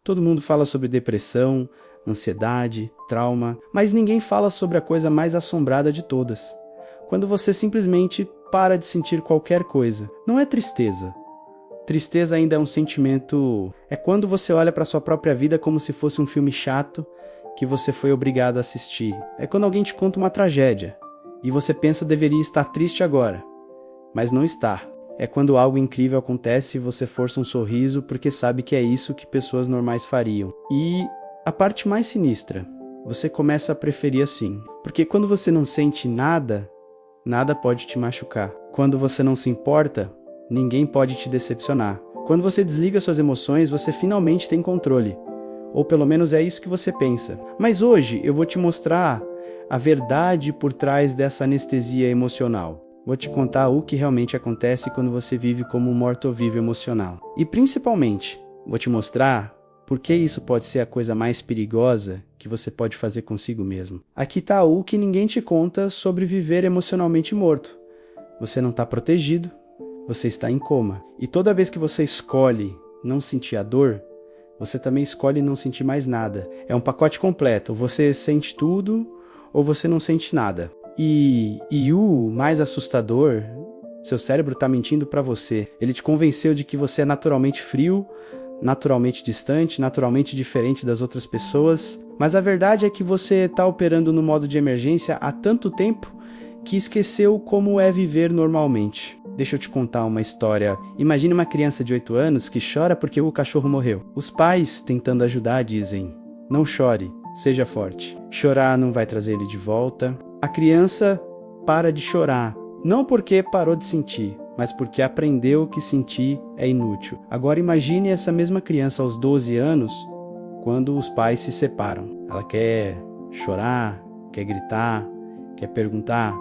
Todo mundo fala sobre depressão, ansiedade, trauma, mas ninguém fala sobre a coisa mais assombrada de todas. Quando você simplesmente para de sentir qualquer coisa. Não é tristeza. Tristeza ainda é um sentimento... É quando você olha para sua própria vida como se fosse um filme chato que você foi obrigado a assistir. É quando alguém te conta uma tragédia e você pensa deveria estar triste agora, mas não está. É quando algo incrível acontece e você força um sorriso porque sabe que é isso que pessoas normais fariam. E a parte mais sinistra, você começa a preferir assim. Porque quando você não sente nada, nada pode te machucar. Quando você não se importa, ninguém pode te decepcionar. Quando você desliga suas emoções, você finalmente tem controle. Ou pelo menos é isso que você pensa. Mas hoje eu vou te mostrar a verdade por trás dessa anestesia emocional. Vou te contar o que realmente acontece quando você vive como um morto-vivo emocional. E principalmente, vou te mostrar por que isso pode ser a coisa mais perigosa que você pode fazer consigo mesmo. Aqui está o que ninguém te conta sobre viver emocionalmente morto. Você não está protegido, você está em coma. E toda vez que você escolhe não sentir a dor, você também escolhe não sentir mais nada. É um pacote completo. Ou você sente tudo, ou você não sente nada. E o mais assustador, seu cérebro está mentindo para você. Ele te convenceu de que você é naturalmente frio, naturalmente distante, naturalmente diferente das outras pessoas. Mas a verdade é que você está operando no modo de emergência há tanto tempo que esqueceu como é viver normalmente. Deixa eu te contar uma história. Imagine uma criança de 8 anos que chora porque o cachorro morreu. Os pais, tentando ajudar, dizem: não chore, seja forte. Chorar não vai trazer ele de volta. A criança para de chorar, não porque parou de sentir, mas porque aprendeu que sentir é inútil. Agora imagine essa mesma criança aos 12 anos, quando os pais se separam. Ela quer chorar, quer gritar, quer perguntar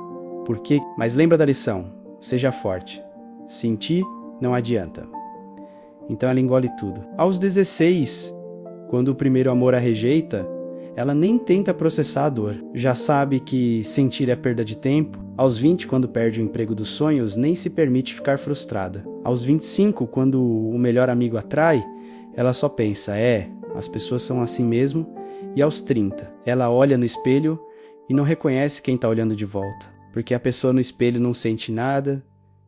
por quê, mas lembra da lição: seja forte. Sentir não adianta. Então ela engole tudo. Aos 16, quando o primeiro amor a rejeita, ela nem tenta processar a dor. Já sabe que sentir é perda de tempo. Aos 20, quando perde o emprego dos sonhos, nem se permite ficar frustrada. Aos 25, quando o melhor amigo atrai, ela só pensa: as pessoas são assim mesmo. E aos 30, ela olha no espelho e não reconhece quem está olhando de volta. Porque a pessoa no espelho não sente nada,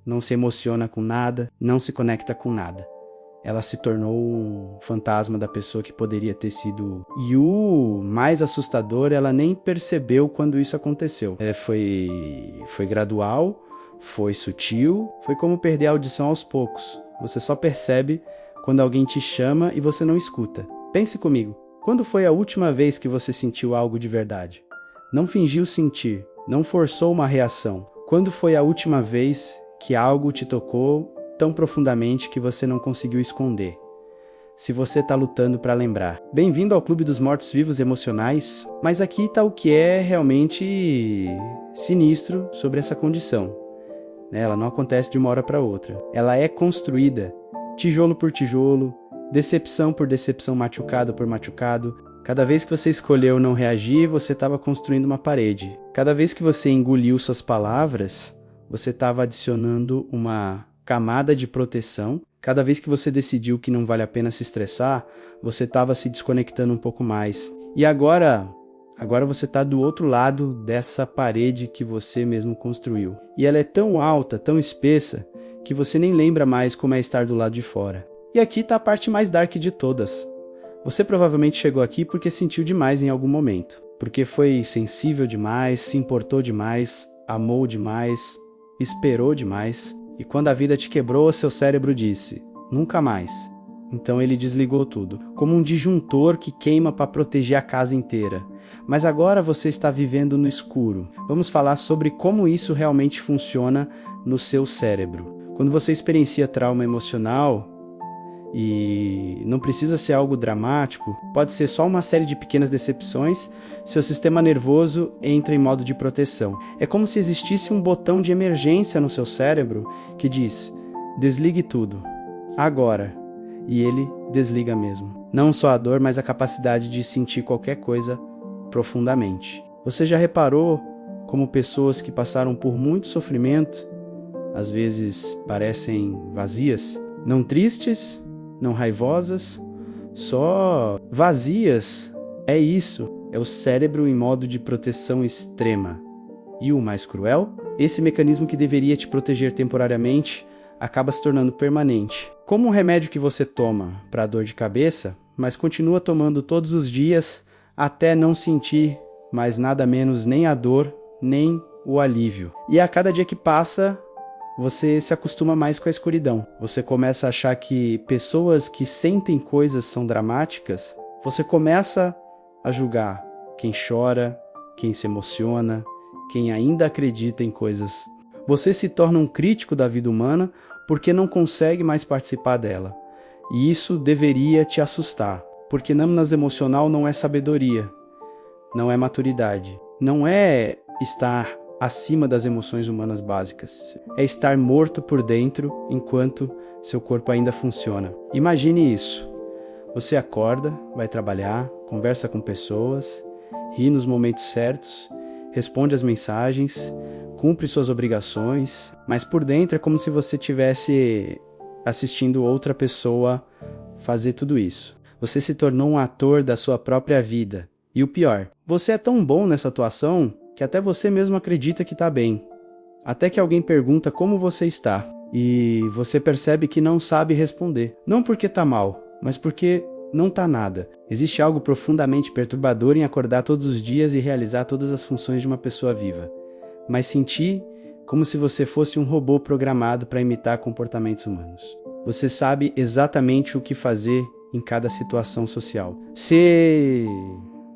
não se emociona com nada, não se conecta com nada. Ela se tornou um fantasma da pessoa que poderia ter sido. E o mais assustador, ela nem percebeu quando isso aconteceu. Foi gradual, foi sutil, foi como perder a audição aos poucos. Você só percebe quando alguém te chama e você não escuta. Pense comigo, quando foi a última vez que você sentiu algo de verdade? Não fingiu sentir, não forçou uma reação. Quando foi a última vez que algo te tocou tão profundamente que você não conseguiu esconder? Se você está lutando para lembrar. Bem-vindo ao Clube dos Mortos-Vivos Emocionais, mas aqui está o que é realmente sinistro sobre essa condição. Ela não acontece de uma hora para outra. Ela é construída tijolo por tijolo, decepção por decepção, machucado por machucado. Cada vez que você escolheu não reagir, você estava construindo uma parede. Cada vez que você engoliu suas palavras, você estava adicionando uma camada de proteção. Cada vez que você decidiu que não vale a pena se estressar, você estava se desconectando um pouco mais. E agora você está do outro lado dessa parede que você mesmo construiu. E ela é tão alta, tão espessa, que você nem lembra mais como é estar do lado de fora. E aqui está a parte mais dark de todas. Você provavelmente chegou aqui porque sentiu demais em algum momento. Porque foi sensível demais, se importou demais, amou demais, esperou demais. E quando a vida te quebrou, seu cérebro disse: nunca mais. Então ele desligou tudo, como um disjuntor que queima para proteger a casa inteira. Mas agora você está vivendo no escuro. Vamos falar sobre como isso realmente funciona no seu cérebro. Quando você experiencia trauma emocional, e não precisa ser algo dramático, pode ser só uma série de pequenas decepções, seu sistema nervoso entra em modo de proteção. É como se existisse um botão de emergência no seu cérebro que diz: desligue tudo, agora. E ele desliga mesmo. Não só a dor, mas a capacidade de sentir qualquer coisa profundamente. Você já reparou como pessoas que passaram por muito sofrimento, às vezes parecem vazias, não tristes, não raivosas, só vazias. É isso, é o cérebro em modo de proteção extrema. E o mais cruel? Esse mecanismo que deveria te proteger temporariamente acaba se tornando permanente. Como um remédio que você toma para dor de cabeça, mas continua tomando todos os dias até não sentir mais nada menos nem a dor, nem o alívio. E a cada dia que passa, você se acostuma mais com a escuridão. Você começa a achar que pessoas que sentem coisas são dramáticas. Você começa a julgar quem chora, quem se emociona, quem ainda acredita em coisas. Você se torna um crítico da vida humana porque não consegue mais participar dela. E isso deveria te assustar, porque Namnas emocional não é sabedoria, não é maturidade, não é estar acima das emoções humanas básicas. É estar morto por dentro enquanto seu corpo ainda funciona. Imagine isso. Você acorda, vai trabalhar, conversa com pessoas, ri nos momentos certos, responde às mensagens, cumpre suas obrigações, mas por dentro é como se você estivesse assistindo outra pessoa fazer tudo isso. Você se tornou um ator da sua própria vida. E o pior, você é tão bom nessa atuação que até você mesmo acredita que está bem. Até que alguém pergunta como você está e você percebe que não sabe responder. Não porque está mal, mas porque não está nada. Existe algo profundamente perturbador em acordar todos os dias e realizar todas as funções de uma pessoa viva, mas sentir como se você fosse um robô programado para imitar comportamentos humanos. Você sabe exatamente o que fazer em cada situação social. Você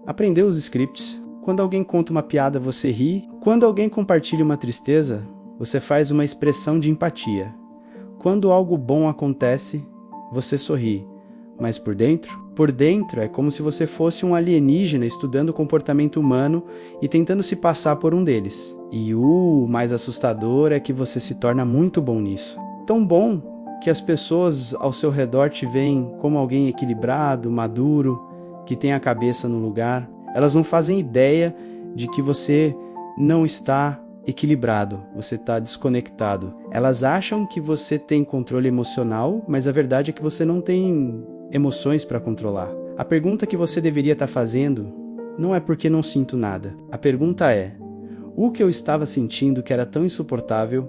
aprendeu os scripts. Quando alguém conta uma piada, você ri. Quando alguém compartilha uma tristeza, você faz uma expressão de empatia. Quando algo bom acontece, você sorri. Mas por dentro é como se você fosse um alienígena estudando o comportamento humano e tentando se passar por um deles. E o mais assustador é que você se torna muito bom nisso. Tão bom que as pessoas ao seu redor te veem como alguém equilibrado, maduro, que tem a cabeça no lugar. Elas não fazem ideia de que você não está equilibrado, você está desconectado. Elas acham que você tem controle emocional, mas a verdade é que você não tem emoções para controlar. A pergunta que você deveria estar fazendo não é porque não sinto nada. A pergunta é: o que eu estava sentindo que era tão insuportável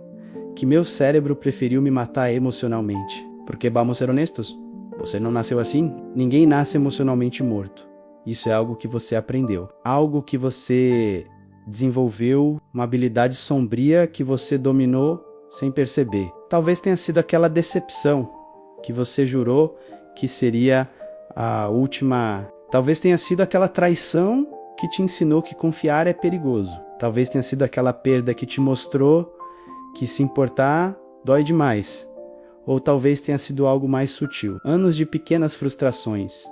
que meu cérebro preferiu me matar emocionalmente? Porque, vamos ser honestos, você não nasceu assim. Ninguém nasce emocionalmente morto. Isso é algo que você aprendeu. Algo que você desenvolveu, uma habilidade sombria que você dominou sem perceber. Talvez tenha sido aquela decepção que você jurou que seria a última. Talvez tenha sido aquela traição que te ensinou que confiar é perigoso. Talvez tenha sido aquela perda que te mostrou que se importar dói demais. Ou talvez tenha sido algo mais sutil. Anos de pequenas frustrações.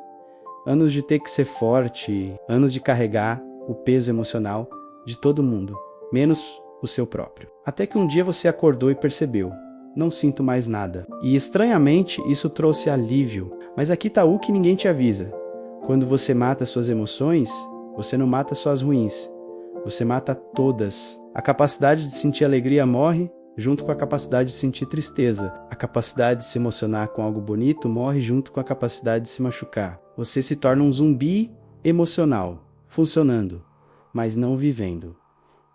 Anos de ter que ser forte. Anos de carregar o peso emocional de todo mundo, menos o seu próprio. Até que um dia você acordou e percebeu: não sinto mais nada. E estranhamente isso trouxe alívio. Mas aqui tá o que ninguém te avisa. Quando você mata suas emoções, você não mata só as ruins. Você mata todas. A capacidade de sentir alegria morre junto com a capacidade de sentir tristeza. A capacidade de se emocionar com algo bonito morre junto com a capacidade de se machucar. Você se torna um zumbi emocional, funcionando, mas não vivendo.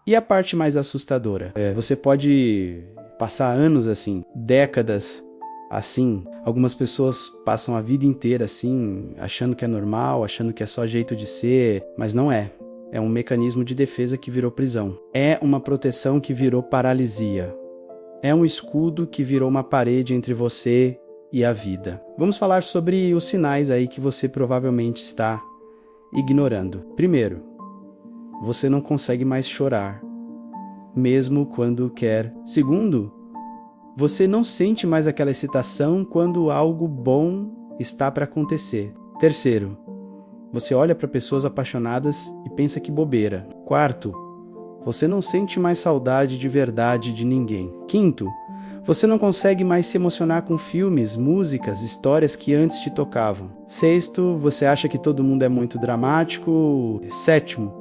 E a parte mais assustadora? Você pode passar anos assim, décadas assim. Algumas pessoas passam a vida inteira assim, achando que é normal, achando que é só jeito de ser, mas não é. É um mecanismo de defesa que virou prisão. É uma proteção que virou paralisia. É um escudo que virou uma parede entre você e a vida. Vamos falar sobre os sinais aí que você provavelmente está ignorando. Primeiro, você não consegue mais chorar, mesmo quando quer. Segundo, você não sente mais aquela excitação quando algo bom está para acontecer. Terceiro, você olha para pessoas apaixonadas e pensa que bobeira. Quarto, você não sente mais saudade de verdade de ninguém. Quinto, você não consegue mais se emocionar com filmes, músicas, histórias que antes te tocavam. Sexto, você acha que todo mundo é muito dramático. Sétimo,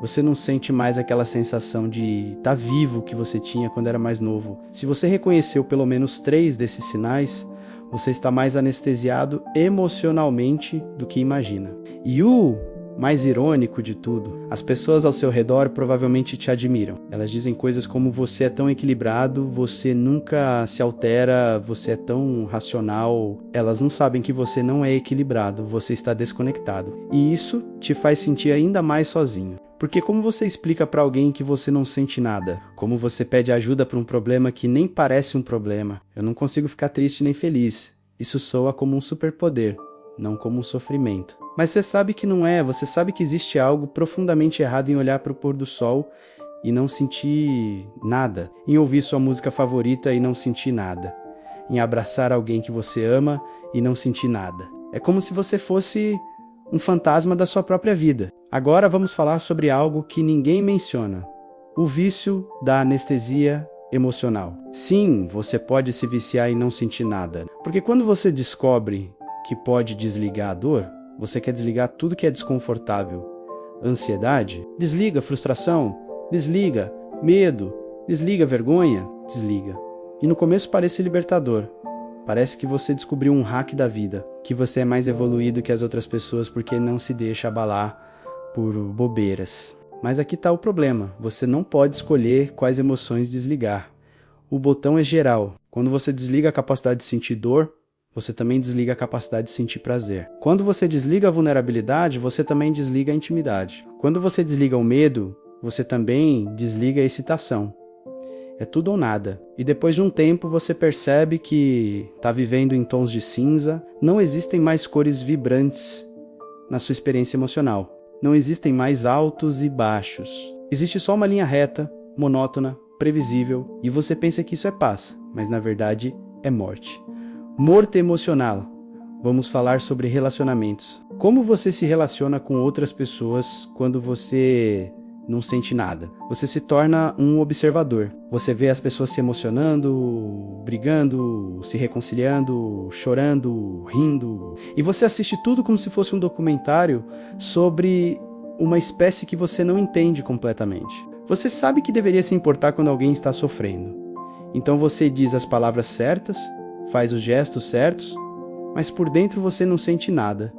você não sente mais aquela sensação de estar vivo que você tinha quando era mais novo. Se você reconheceu pelo menos 3 desses sinais, Você está mais anestesiado emocionalmente do que imagina. E o mais irônico de tudo, as pessoas ao seu redor provavelmente te admiram. Elas dizem coisas como: você é tão equilibrado, você nunca se altera, você é tão racional. Elas não sabem que você não é equilibrado, você está desconectado. E isso te faz sentir ainda mais sozinho. Porque como você explica para alguém que você não sente nada? Como você pede ajuda para um problema que nem parece um problema? Eu não consigo ficar triste nem feliz. Isso soa como um superpoder, não como um sofrimento. Mas você sabe que não é, você sabe que existe algo profundamente errado em olhar para o pôr do sol e não sentir nada, em ouvir sua música favorita e não sentir nada, em abraçar alguém que você ama e não sentir nada. É como se você fosse um fantasma da sua própria vida. Agora vamos falar sobre algo que ninguém menciona: o vício da anestesia emocional. Sim, você pode se viciar e não sentir nada, porque quando você descobre que pode desligar a dor, você quer desligar tudo que é desconfortável. Ansiedade? Desliga. Frustração? Desliga. Medo? Desliga. Vergonha? Desliga. E no começo parece libertador. Parece que você descobriu um hack da vida, que você é mais evoluído que as outras pessoas porque não se deixa abalar por bobeiras. Mas aqui está o problema: você não pode escolher quais emoções desligar. O botão é geral. Quando você desliga a capacidade de sentir dor, você também desliga a capacidade de sentir prazer. Quando você desliga a vulnerabilidade, você também desliga a intimidade. Quando você desliga o medo, você também desliga a excitação. É tudo ou nada. E depois de um tempo você percebe que está vivendo em tons de cinza. Não existem mais cores vibrantes na sua experiência emocional. Não existem mais altos e baixos. Existe só uma linha reta, monótona, previsível, e você pensa que isso é paz, mas na verdade é morte. Morte emocional. Vamos falar sobre relacionamentos. Como você se relaciona com outras pessoas quando você não sente nada? Você se torna um observador. Você vê as pessoas se emocionando, brigando, se reconciliando, chorando, rindo. E você assiste tudo como se fosse um documentário sobre uma espécie que você não entende completamente. Você sabe que deveria se importar quando alguém está sofrendo. Então você diz as palavras certas, faz os gestos certos, mas por dentro você não sente nada.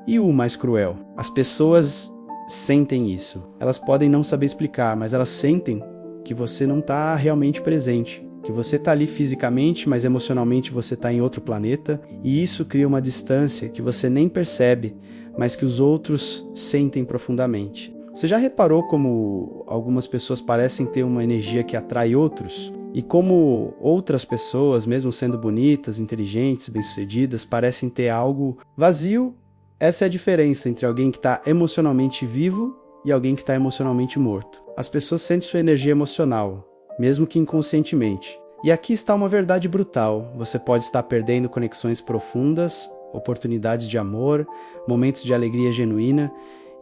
E o mais cruel? As pessoas sentem isso. Elas podem não saber explicar, mas elas sentem que você não está realmente presente, que você está ali fisicamente, mas emocionalmente você está em outro planeta, e isso cria uma distância que você nem percebe, mas que os outros sentem profundamente. Você já reparou como algumas pessoas parecem ter uma energia que atrai outros? E como outras pessoas, mesmo sendo bonitas, inteligentes, bem-sucedidas, parecem ter algo vazio? Essa é a diferença entre alguém que está emocionalmente vivo e alguém que está emocionalmente morto. As pessoas sentem sua energia emocional, mesmo que inconscientemente. E aqui está uma verdade brutal: você pode estar perdendo conexões profundas, oportunidades de amor, momentos de alegria genuína,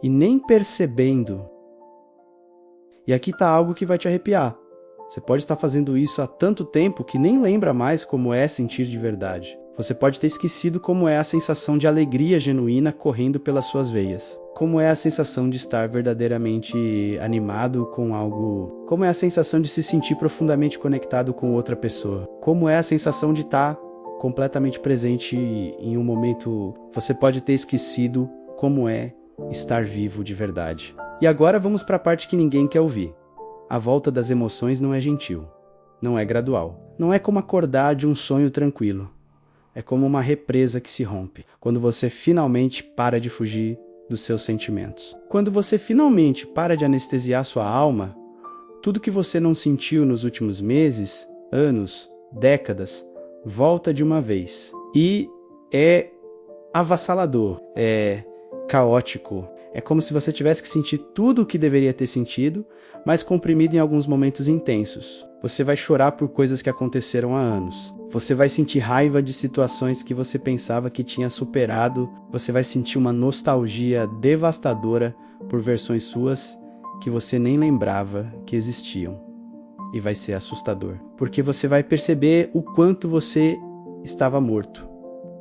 e nem percebendo. E aqui está algo que vai te arrepiar. Você pode estar fazendo isso há tanto tempo que nem lembra mais como é sentir de verdade. Você pode ter esquecido como é a sensação de alegria genuína correndo pelas suas veias. Como é a sensação de estar verdadeiramente animado com algo. Como é a sensação de se sentir profundamente conectado com outra pessoa. Como é a sensação de estar completamente presente em um momento. Você pode ter esquecido como é estar vivo de verdade. E agora vamos para a parte que ninguém quer ouvir. A volta das emoções não é gentil, não é gradual. Não é como acordar de um sonho tranquilo. É como uma represa que se rompe, quando você finalmente para de fugir dos seus sentimentos. Quando você finalmente para de anestesiar sua alma, tudo que você não sentiu nos últimos meses, anos, décadas, volta de uma vez. E é avassalador, é caótico. É como se você tivesse que sentir tudo o que deveria ter sentido, mas comprimido em alguns momentos intensos. Você vai chorar por coisas que aconteceram há anos. Você vai sentir raiva de situações que você pensava que tinha superado. Você vai sentir uma nostalgia devastadora por versões suas que você nem lembrava que existiam. E vai ser assustador, porque você vai perceber o quanto você estava morto,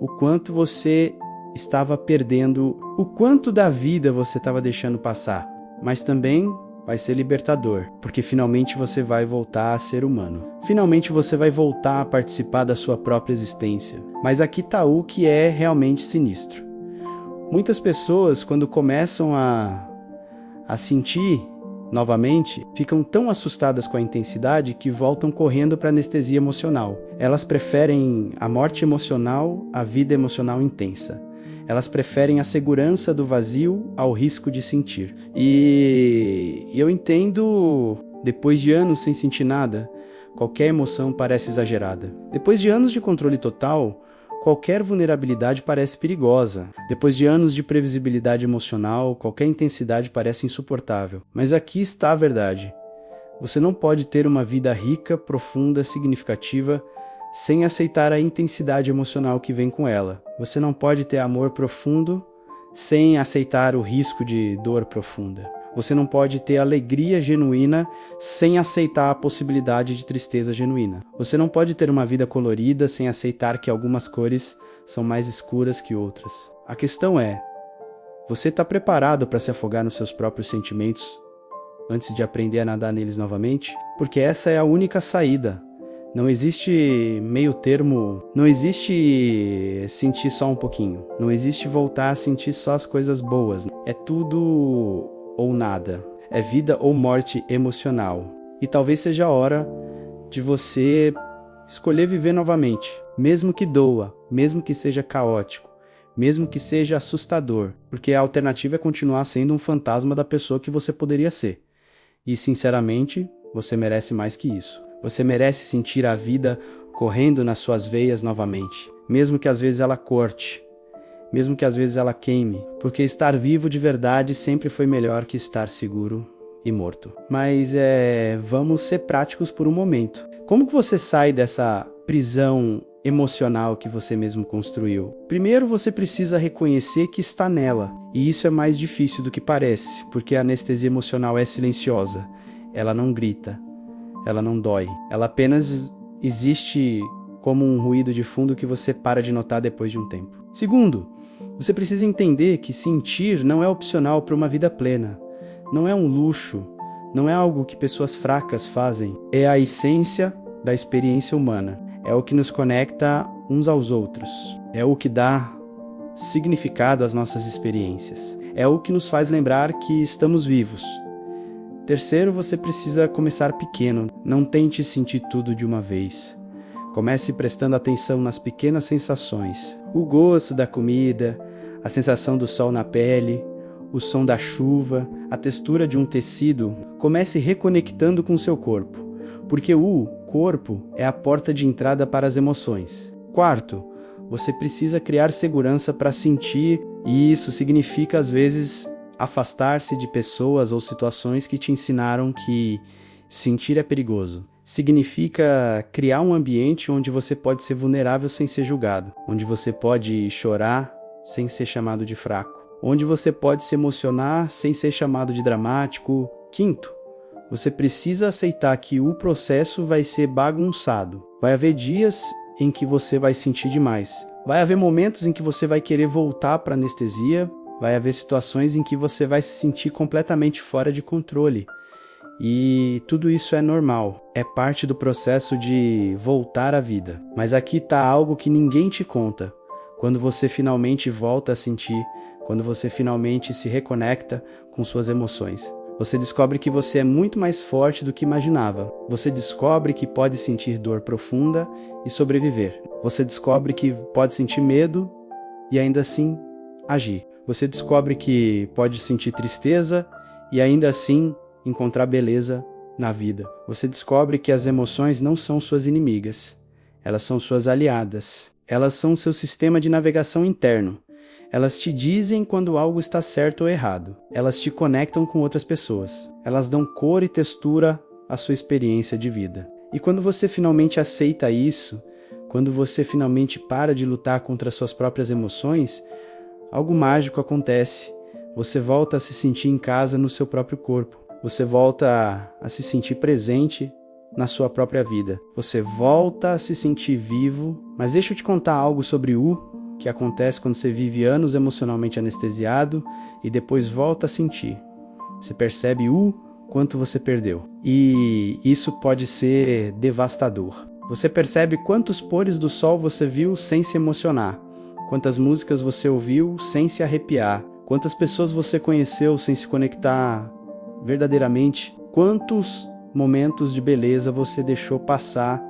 o quanto você estava perdendo, o quanto da vida você estava deixando passar, mas também vai ser libertador, porque finalmente você vai voltar a ser humano. Finalmente você vai voltar a participar da sua própria existência. Mas aqui tá o que é realmente sinistro. Muitas pessoas, quando começam a sentir novamente, ficam tão assustadas com a intensidade que voltam correndo para anestesia emocional. Elas preferem a morte emocional à vida emocional intensa. Elas preferem a segurança do vazio ao risco de sentir. E eu entendo, depois de anos sem sentir nada, qualquer emoção parece exagerada. Depois de anos de controle total, qualquer vulnerabilidade parece perigosa. Depois de anos de previsibilidade emocional, qualquer intensidade parece insuportável. Mas aqui está a verdade. Você não pode ter uma vida rica, profunda, significativa, sem aceitar a intensidade emocional que vem com ela. Você não pode ter amor profundo sem aceitar o risco de dor profunda. Você não pode ter alegria genuína sem aceitar a possibilidade de tristeza genuína. Você não pode ter uma vida colorida sem aceitar que algumas cores são mais escuras que outras. A questão é, você está preparado para se afogar nos seus próprios sentimentos antes de aprender a nadar neles novamente? Porque essa é a única saída. Não existe meio termo, não existe sentir só um pouquinho, não existe voltar a sentir só as coisas boas. É tudo ou nada, é vida ou morte emocional. E talvez seja a hora de você escolher viver novamente, mesmo que doa, mesmo que seja caótico, mesmo que seja assustador, porque a alternativa é continuar sendo um fantasma da pessoa que você poderia ser. E sinceramente, você merece mais que isso. Você merece sentir a vida correndo nas suas veias novamente, mesmo que às vezes ela corte, mesmo que às vezes ela queime, porque estar vivo de verdade sempre foi melhor que estar seguro e morto. Mas vamos ser práticos por um momento. Como que você sai dessa prisão emocional que você mesmo construiu? Primeiro você precisa reconhecer que está nela, e isso é mais difícil do que parece, porque a anestesia emocional é silenciosa, ela não grita. Ela não dói. Ela apenas existe como um ruído de fundo que você para de notar depois de um tempo. Segundo, você precisa entender que sentir não é opcional para uma vida plena. Não é um luxo. Não é algo que pessoas fracas fazem. É a essência da experiência humana. É o que nos conecta uns aos outros. É o que dá significado às nossas experiências. É o que nos faz lembrar que estamos vivos. Terceiro, você precisa começar pequeno. Não tente sentir tudo de uma vez. Comece prestando atenção nas pequenas sensações. O gosto da comida, a sensação do sol na pele, o som da chuva, a textura de um tecido. Comece reconectando com seu corpo, porque o corpo é a porta de entrada para as emoções. Quarto, você precisa criar segurança para sentir, e isso significa, às vezes, afastar-se de pessoas ou situações que te ensinaram que sentir é perigoso. Significa criar um ambiente onde você pode ser vulnerável sem ser julgado, onde você pode chorar sem ser chamado de fraco, onde você pode se emocionar sem ser chamado de dramático. Quinto, você precisa aceitar que o processo vai ser bagunçado. Vai haver dias em que você vai sentir demais. Vai haver momentos em que você vai querer voltar para a anestesia. Vai haver situações em que você vai se sentir completamente fora de controle. E tudo isso é normal. É parte do processo de voltar à vida. Mas aqui está algo que ninguém te conta. Quando você finalmente volta a sentir, quando você finalmente se reconecta com suas emoções, você descobre que você é muito mais forte do que imaginava. Você descobre que pode sentir dor profunda e sobreviver. Você descobre que pode sentir medo e ainda assim agir. Você descobre que pode sentir tristeza e ainda assim encontrar beleza na vida. Você descobre que as emoções não são suas inimigas. Elas são suas aliadas. Elas são seu sistema de navegação interno. Elas te dizem quando algo está certo ou errado. Elas te conectam com outras pessoas. Elas dão cor e textura à sua experiência de vida. E quando você finalmente aceita isso, quando você finalmente para de lutar contra suas próprias emoções, algo mágico acontece. Você volta a se sentir em casa no seu próprio corpo. Você volta a se sentir presente na sua própria vida. Você volta a se sentir vivo. Mas deixa eu te contar algo sobre o que acontece quando você vive anos emocionalmente anestesiado e depois volta a sentir. Você percebe quanto você perdeu. E isso pode ser devastador. Você percebe quantos pôres do sol você viu sem se emocionar, quantas músicas você ouviu sem se arrepiar, quantas pessoas você conheceu sem se conectar verdadeiramente, quantos momentos de beleza você deixou passar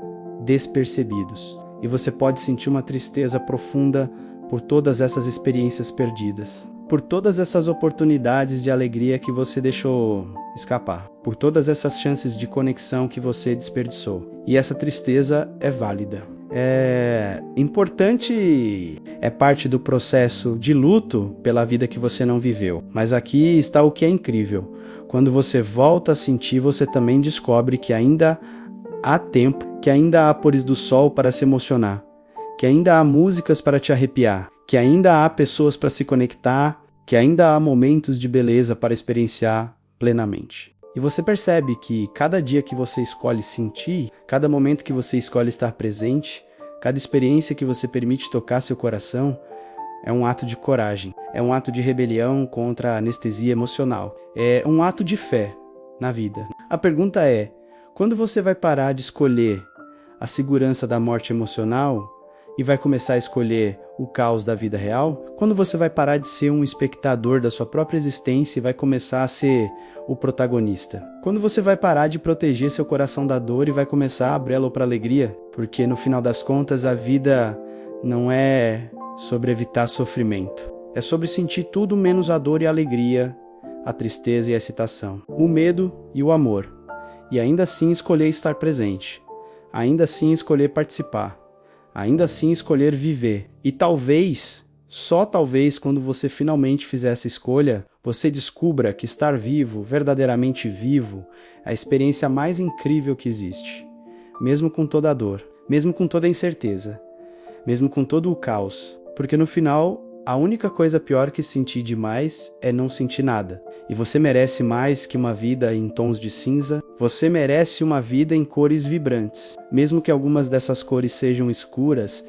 despercebidos. E você pode sentir uma tristeza profunda por todas essas experiências perdidas, por todas essas oportunidades de alegria que você deixou escapar, por todas essas chances de conexão que você desperdiçou. E essa tristeza é válida. É importante, é parte do processo de luto pela vida que você não viveu. Mas aqui está o que é incrível. Quando você volta a sentir, você também descobre que ainda há tempo, que ainda há pôres do sol para se emocionar, que ainda há músicas para te arrepiar, que ainda há pessoas para se conectar, que ainda há momentos de beleza para experienciar plenamente. E você percebe que cada dia que você escolhe sentir, cada momento que você escolhe estar presente, cada experiência que você permite tocar seu coração, é um ato de coragem, é um ato de rebelião contra a anestesia emocional, é um ato de fé na vida. A pergunta é, quando você vai parar de escolher a segurança da morte emocional e vai começar a escolher o caos da vida real? Quando você vai parar de ser um espectador da sua própria existência e vai começar a ser o protagonista? Quando você vai parar de proteger seu coração da dor e vai começar a abri-lo para a alegria? Porque no final das contas a vida não é sobre evitar sofrimento. É sobre sentir tudo menos a dor e a alegria, a tristeza e a excitação, o medo e o amor. E ainda assim escolher estar presente, ainda assim escolher participar, ainda assim escolher viver. E talvez, só talvez, quando você finalmente fizer essa escolha, você descubra que estar vivo, verdadeiramente vivo, é a experiência mais incrível que existe. Mesmo com toda a dor, mesmo com toda a incerteza, mesmo com todo o caos. Porque no final, a única coisa pior que sentir demais é não sentir nada. E você merece mais que uma vida em tons de cinza. Você merece uma vida em cores vibrantes. Mesmo que algumas dessas cores sejam escuras,